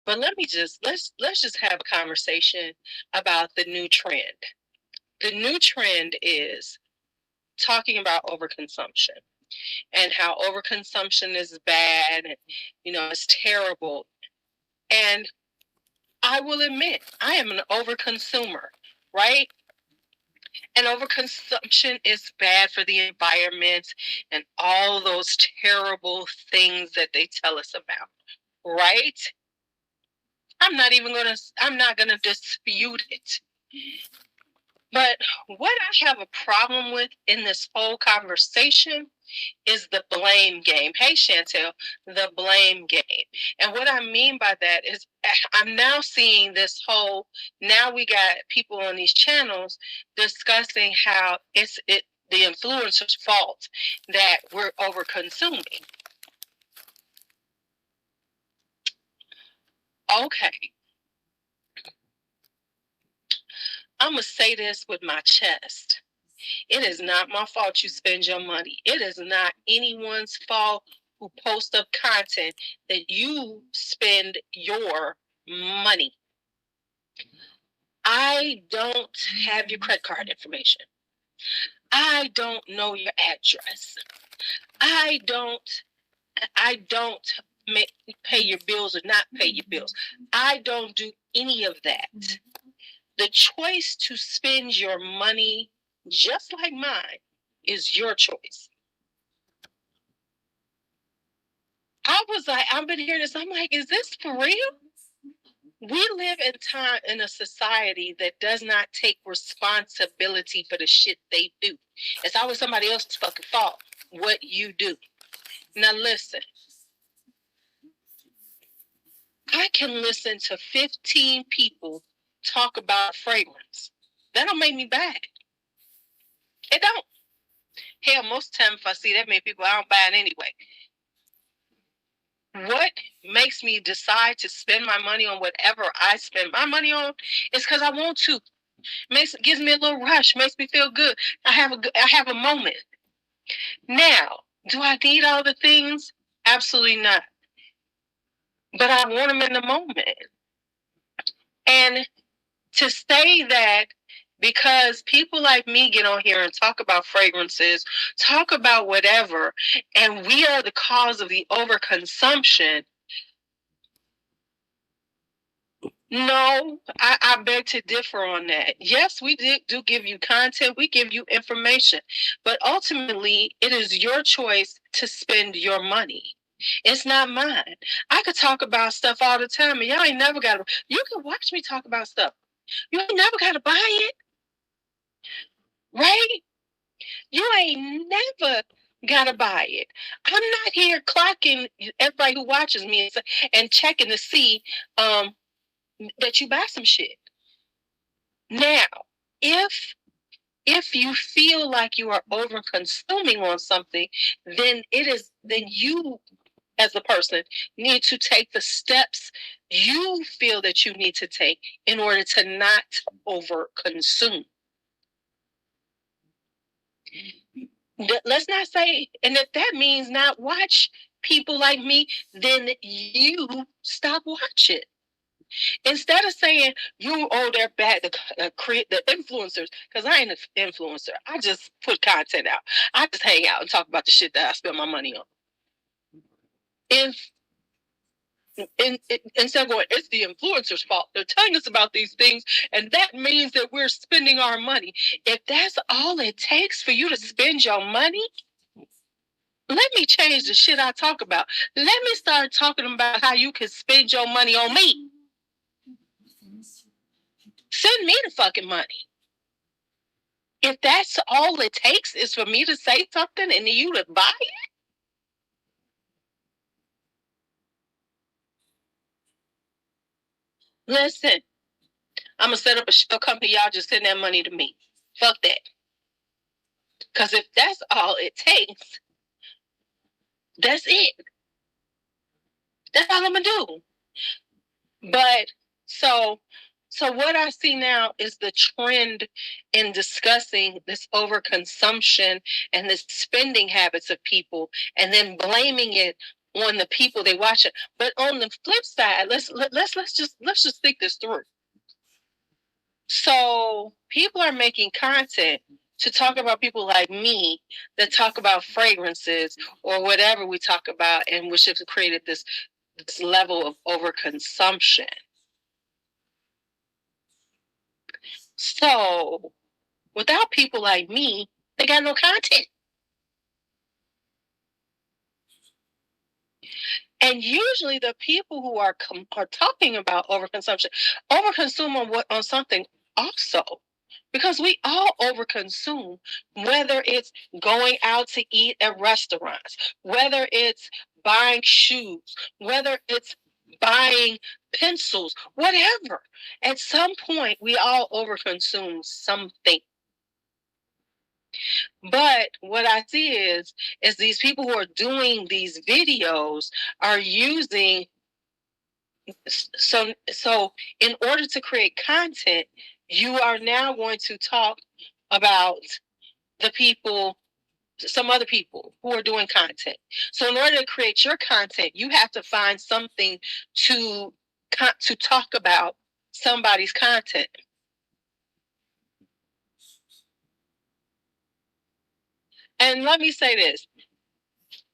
But let's just have a conversation about the new trend. The new trend is talking about overconsumption and how overconsumption is bad and it's terrible. And I will admit, I am an overconsumer, right? And overconsumption is bad for the environment and all those terrible things that they tell us about, right? I'm not gonna dispute it. But what I have a problem with in this whole conversation is the blame game. Hey, Chantel, the blame game. And what I mean by that is I'm now seeing this whole, now we got people on these channels discussing how it's the influencer's fault that we're over consuming. Okay. I'm going to say this with my chest. It is not my fault you spend your money. It is not anyone's fault who posts up content that you spend your money. I don't have your credit card information. I don't know your address. I don't pay your bills or not pay your bills. I don't do any of that. The choice to spend your money just like mine is your choice. I've been hearing this. I'm like, is this for real? We live in a society that does not take responsibility for the shit they do. It's always somebody else's fucking fault what you do. Now listen. I can listen to 15 people talk about fragrance. That don't make me bad. It don't. Hell, most of the time if I see that many people, I don't buy it anyway. What makes me decide to spend my money on whatever I spend my money on is because I want to. Gives me a little rush, makes me feel good. I have a moment. Now, do I need all the things? Absolutely not. But I want them in the moment. And to say that because people like me get on here and talk about fragrances, talk about whatever, and we are the cause of the overconsumption. No, I beg to differ on that. Yes, we do give you content, we give you information, but ultimately it is your choice to spend your money. It's not mine. I could talk about stuff all the time, and y'all ain't never got to. You can watch me talk about stuff. You ain't never got to buy it, right? You ain't never gotta buy it. I'm not here clocking everybody who watches me and checking to see that you buy some shit. Now, if you feel like you are over consuming on something, then you as a person need to take the steps you feel that you need to take in order to not over consume. Let's not say, and if that means not watch people like me, then you stop watching. Instead of saying they're bad, the influencers, because I ain't an influencer. I just put content out. I just hang out and talk about the shit that I spend my money on. Instead of going, it's the influencer's fault. They're telling us about these things, and that means that we're spending our money. If that's all it takes for you to spend your money, let me change the shit I talk about. Let me start talking about how you can spend your money on me. Send me the fucking money. If that's all it takes is for me to say something and you to buy it, listen, I'm going to set up a shell company. Y'all just send that money to me. Fuck that. Because if that's all it takes, that's it. That's all I'm going to do. But so what I see now is the trend in discussing this overconsumption and the spending habits of people and then blaming it on the people they watch it. But on the flip side, let's just think this through. So people are making content to talk about people like me that talk about fragrances or whatever we talk about, and which has created this level of overconsumption. So without people like me, they got no content. And usually the people who are talking about overconsumption overconsume on something also. Because we all overconsume, whether it's going out to eat at restaurants, whether it's buying shoes, whether it's buying pencils, whatever. At some point, we all overconsume something. But what I see is these people who are doing these videos are using so in order to create content, you are now going to talk about the people, some other people who are doing content. So in order to create your content, you have to find something to talk about somebody's content. And let me say this.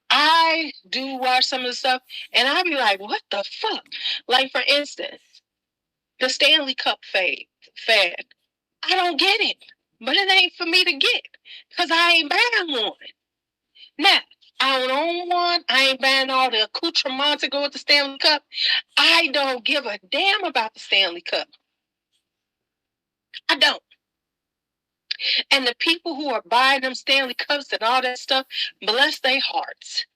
I do watch some of the stuff and I'll be like, what the fuck? Like, for instance, the Stanley Cup fad. I don't get it. But it ain't for me to get because I ain't buying one. Now, I don't own one. I ain't buying all the accoutrements to go with the Stanley Cup. I don't give a damn about the Stanley Cup. I don't. And the people who are buying them Stanley Cups and all that stuff, bless their hearts.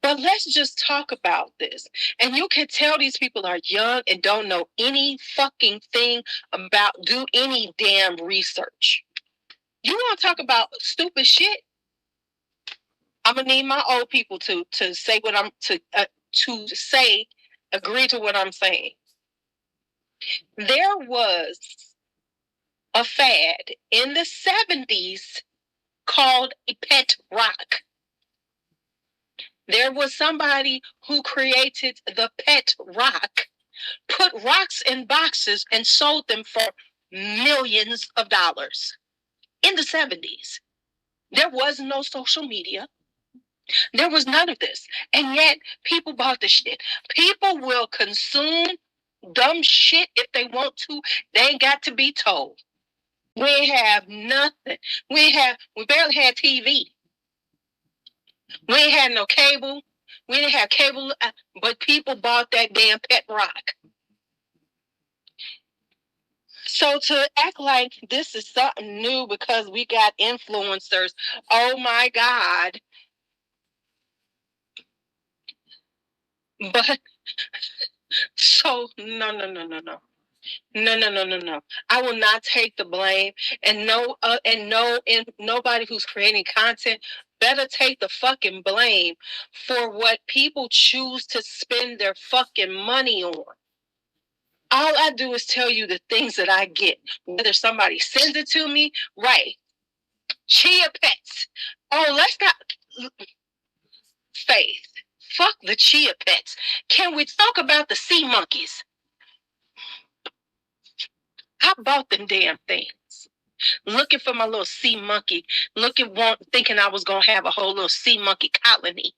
But let's just talk about this. And you can tell these people are young and don't know any fucking thing about, do any damn research. You want to talk about stupid shit? I'm gonna need my old people to say what I'm to say, agree to what I'm saying. There was a fad in the 70s called a pet rock. There was somebody who created the pet rock, put rocks in boxes and sold them for millions of dollars in the 70s. There was no social media. There was none of this. And yet people bought the shit. People will consume dumb shit if they want to. They ain't got to be told. We have nothing. We barely had TV. We ain't had no cable. We didn't have cable, but people bought that damn pet rock. So to act like this is something new because we got influencers, oh my God. But so no. No. I will not take the blame, and nobody who's creating content better take the fucking blame for what people choose to spend their fucking money on. All I do is tell you the things that I get, whether somebody sends it to me, right? Chia pets. Oh, let's not. Faith. Fuck the chia pets. Can we talk about the sea monkeys? I bought them damn things. Looking for my little sea monkey. Thinking I was going to have a whole little sea monkey colony.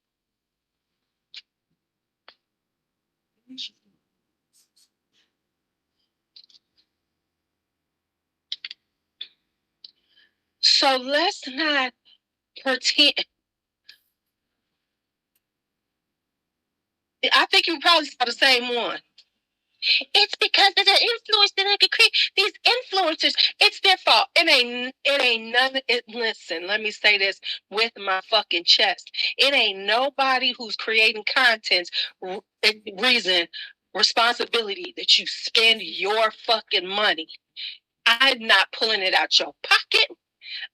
So let's not pretend. I think you probably saw the same one. It's because of the influence that I could create. These influencers, it's their fault. It ain't none. Listen, let me say this with my fucking chest. It ain't nobody who's creating content responsibility that you spend your fucking money. I'm not pulling it out your pocket.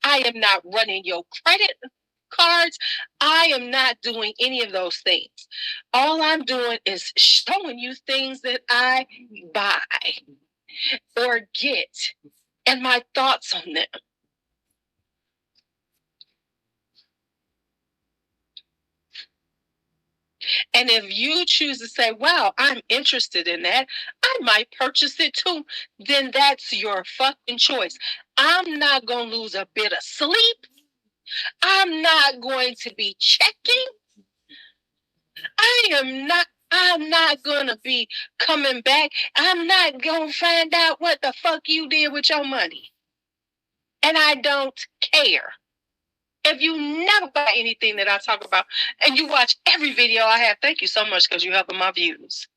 I am not running your credit cards. I am not doing any of those things. All I'm doing is showing you things that I buy or get and my thoughts on them. And if you choose to say, wow, I'm interested in that, I might purchase it too, then that's your fucking choice. I'm not going to lose a bit of sleep. I'm not going to be checking. I'm not going to be coming back. I'm not going to find out what the fuck you did with your money. And I don't care. If you never buy anything that I talk about and you watch every video I have, thank you so much because you're helping my views.